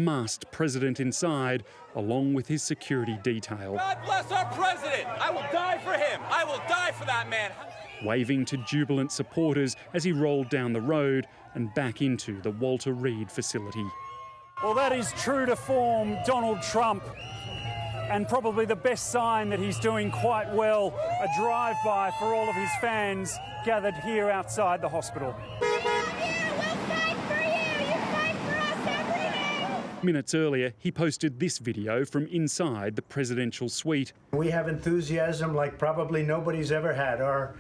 Masked president inside, along with his security detail. God bless our president! I will die for him! I will die for that man! Waving to jubilant supporters as he rolled down the road and back into the Walter Reed facility. Well, that is true to form Donald Trump, and probably the best sign that he's doing quite well. A drive-by for all of his fans gathered here outside the hospital. Minutes earlier, he posted this video from inside the presidential suite. We have enthusiasm like probably nobody's ever had. Our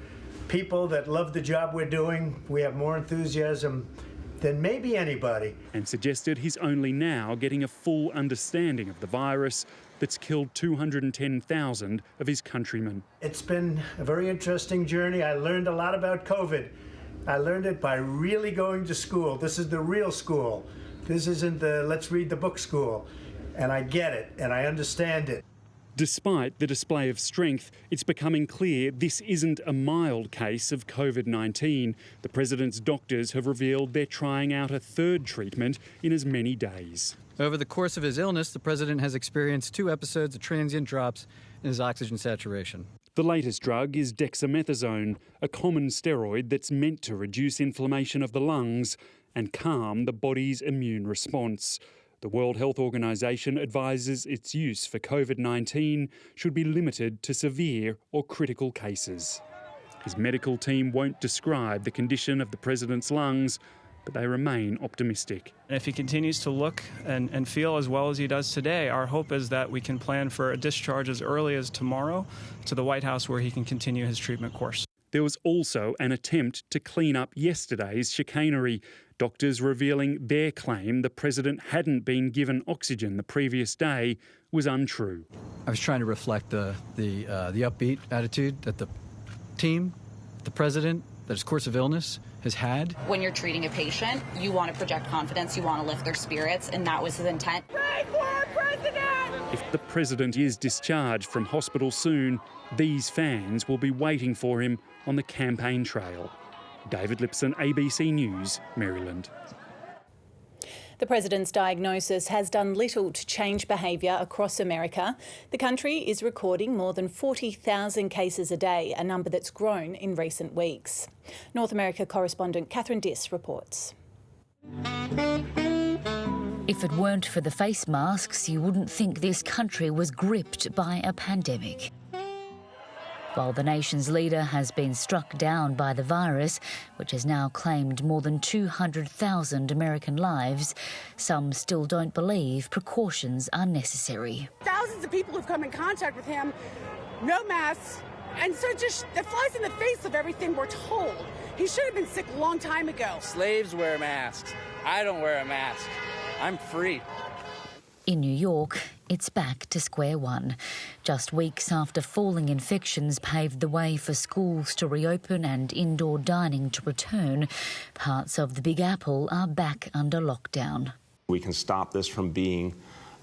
people that love the job we're doing, we have more enthusiasm than maybe anybody. And suggested he's only now getting a full understanding of the virus that's killed 210,000 of his countrymen. It's been a very interesting journey. I learned a lot about COVID. I learned it by really going to school. This is the real school. This isn't the let's read the book school. And I get it, and I understand it. Despite the display of strength, it's becoming clear this isn't a mild case of COVID-19. The president's doctors have revealed they're trying out a third treatment in as many days. Over the course of his illness, the president has experienced 2 episodes of transient drops in his oxygen saturation. The latest drug is dexamethasone, a common steroid that's meant to reduce inflammation of the lungs and calm the body's immune response. The World Health Organization advises its use for COVID-19 should be limited to severe or critical cases. His medical team won't describe the condition of the president's lungs, but they remain optimistic. And if he continues to look and feel as well as he does today, our hope is that we can plan for a discharge as early as tomorrow to the White House, where he can continue his treatment course. There was also an attempt to clean up yesterday's chicanery. Doctors revealing their claim the president hadn't been given oxygen the previous day was untrue. I was trying to reflect the upbeat attitude that the team, the president, that his course of illness has had. When you're treating a patient, you want to project confidence, you want to lift their spirits, and that was his intent. Pray for our president! If the president is discharged from hospital soon, these fans will be waiting for him on the campaign trail. David Lipson, ABC News, Maryland. The president's diagnosis has done little to change behaviour across America. The country is recording more than 40,000 cases a day, a number that's grown in recent weeks. North America correspondent Catherine Diss reports. If it weren't for the face masks, you wouldn't think this country was gripped by a pandemic. While the nation's leader has been struck down by the virus, which has now claimed more than 200,000 American lives, some still don't believe precautions are necessary. Thousands of people have come in contact with him, no masks, and so it flies in the face of everything we're told. He should have been sick a long time ago. Slaves wear masks. I don't wear a mask. I'm free. In New York, it's back to square one. Just weeks after falling infections paved the way for schools to reopen and indoor dining to return, parts of the Big Apple are back under lockdown. We can stop this from being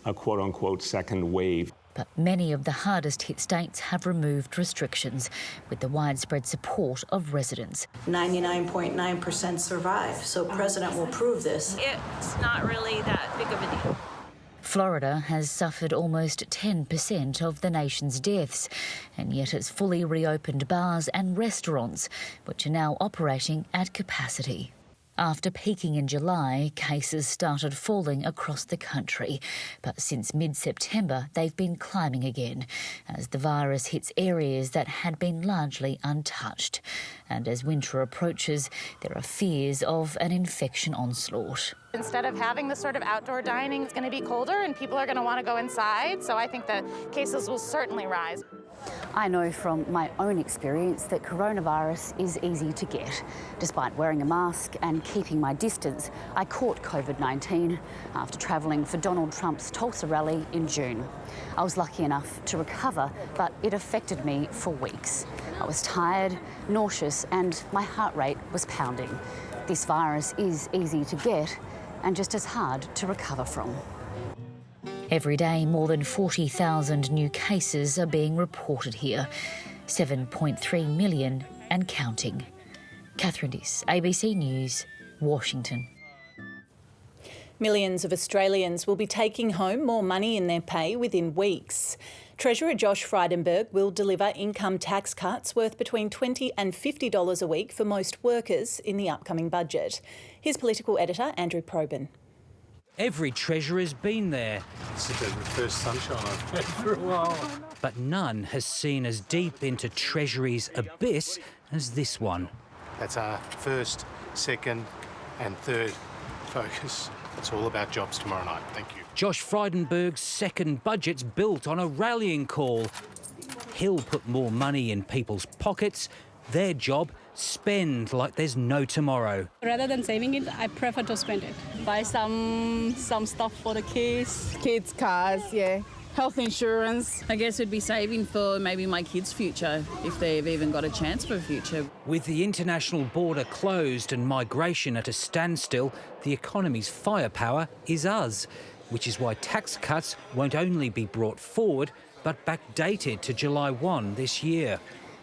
a quote-unquote second wave. But many of the hardest-hit states have removed restrictions, with the widespread support of residents. 99.9% survive, so President will prove this. It's not really that big of a deal. Florida has suffered almost 10% of the nation's deaths, and yet it's fully reopened bars and restaurants, which are now operating at capacity. After peaking in July, cases started falling across the country, but since mid-September they've been climbing again as the virus hits areas that had been largely untouched. And as winter approaches, there are fears of an infection onslaught. Instead of having this sort of outdoor dining, it's going to be colder and people are going to want to go inside, so I think the cases will certainly rise. I know from my own experience that coronavirus is easy to get. Despite wearing a mask and keeping my distance, I caught COVID-19 after travelling for Donald Trump's Tulsa rally in June. I was lucky enough to recover, but it affected me for weeks. I was tired, nauseous, and my heart rate was pounding. This virus is easy to get and just as hard to recover from. Every day, more than 40,000 new cases are being reported here, 7.3 million and counting. Catherine Diss, ABC News, Washington. Millions of Australians will be taking home more money in their pay within weeks. Treasurer Josh Frydenberg will deliver income tax cuts worth between $20 and $50 a week for most workers in the upcoming budget. Here's political editor Andrew Probyn. Every treasurer's been there. This is the first sunshine I've had for a while. But none has seen as deep into Treasury's abyss as this one. That's our first, second and third focus. It's all about jobs tomorrow night. Thank you. Josh Frydenberg's second budget's built on a rallying call. He'll put more money in people's pockets. Their job, spend like there's no tomorrow. Rather than saving it, I prefer to spend it. Buy some stuff for the kids. Kids' cars, yeah. Health insurance. I guess it'd be saving for maybe my kids' future, if they've even got a chance for a future. With the international border closed and migration at a standstill, the economy's firepower is us, which is why tax cuts won't only be brought forward, but backdated to July 1 this year.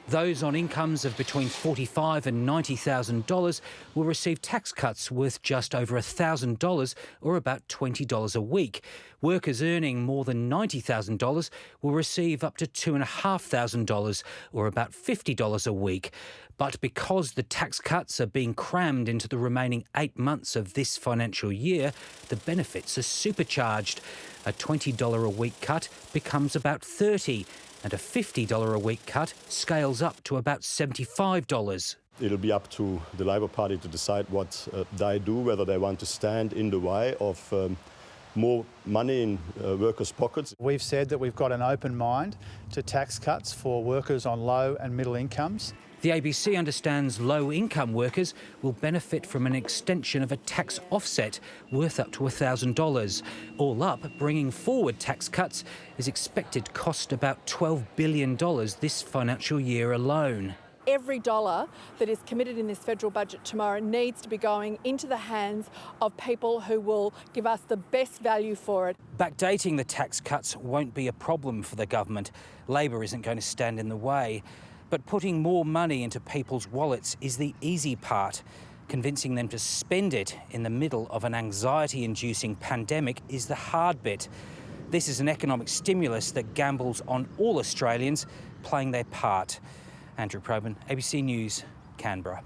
Those on incomes of between $45,000 and $90,000 will receive tax cuts worth just over $1,000 or about $20 a week. Workers earning more than $90,000 will receive up to $2,500 or about $50 a week. But because the tax cuts are being crammed into the remaining 8 months of this financial year, the benefits are supercharged. A $20 a week cut becomes about $30, and a $50 a week cut scales up to about $75. It'll be up to the Labor Party to decide what they do, whether they want to stand in the way of more money in workers' pockets. We've said that we've got an open mind to tax cuts for workers on low and middle incomes. The ABC understands low-income workers will benefit from an extension of a tax offset worth up to $1,000. All up, bringing forward tax cuts is expected to cost about $12 billion this financial year alone. Every dollar that is committed in this federal budget tomorrow needs to be going into the hands of people who will give us the best value for it. Backdating the tax cuts won't be a problem for the government. Labor isn't going to stand in the way. But putting more money into people's wallets is the easy part. Convincing them to spend it in the middle of an anxiety-inducing pandemic is the hard bit. This is an economic stimulus that gambles on all Australians playing their part. Andrew Probyn, ABC News, Canberra.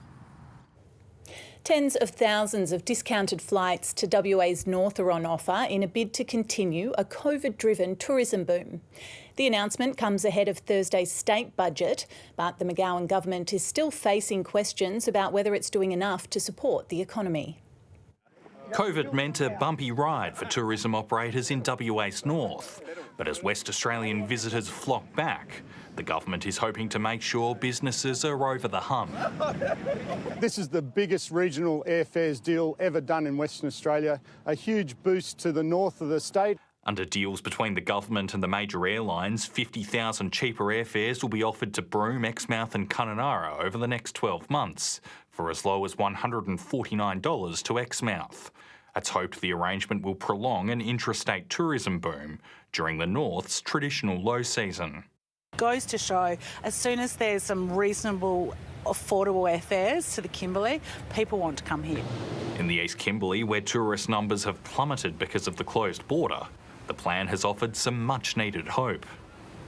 Tens of thousands of discounted flights to WA's north are on offer in a bid to continue a COVID-driven tourism boom. The announcement comes ahead of Thursday's state budget, but the McGowan government is still facing questions about whether it's doing enough to support the economy. COVID meant a bumpy ride for tourism operators in WA's north. But as West Australian visitors flock back, the government is hoping to make sure businesses are over the hump. This is the biggest regional airfares deal ever done in Western Australia, a huge boost to the north of the state. Under deals between the government and the major airlines, 50,000 cheaper airfares will be offered to Broome, Exmouth and Kununurra over the next 12 months, for as low as $149 to Exmouth. It's hoped the arrangement will prolong an intrastate tourism boom during the North's traditional low season. Goes to show, as soon as there's some reasonable, affordable airfares to the Kimberley, people want to come here. In the East Kimberley, where tourist numbers have plummeted because of the closed border, the plan has offered some much-needed hope.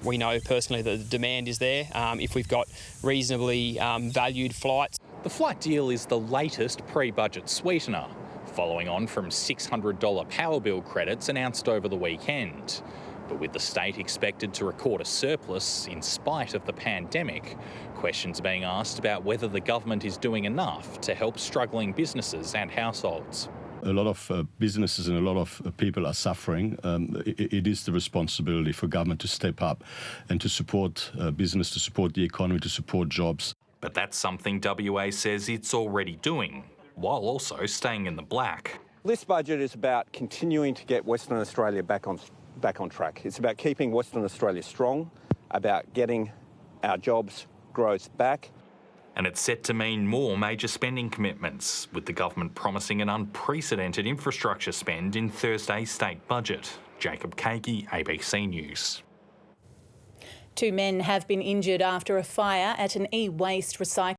We know personally that the demand is there if we've got reasonably valued flights. The flight deal is the latest pre-budget sweetener, following on from $600 power bill credits announced over the weekend. But with the state expected to record a surplus in spite of the pandemic, questions are being asked about whether the government is doing enough to help struggling businesses and households. A lot of businesses and a lot of people are suffering. It is the responsibility for government to step up and to support business, to support the economy, to support jobs. But that's something WA says it's already doing, while also staying in the black. This budget is about continuing to get Western Australia back on track. It's about keeping Western Australia strong, about getting our jobs growth back. And it's set to mean more major spending commitments, with the government promising an unprecedented infrastructure spend in Thursday's state budget. Jacob Kagi, ABC News. 2 men have been injured after a fire at an e-waste recycling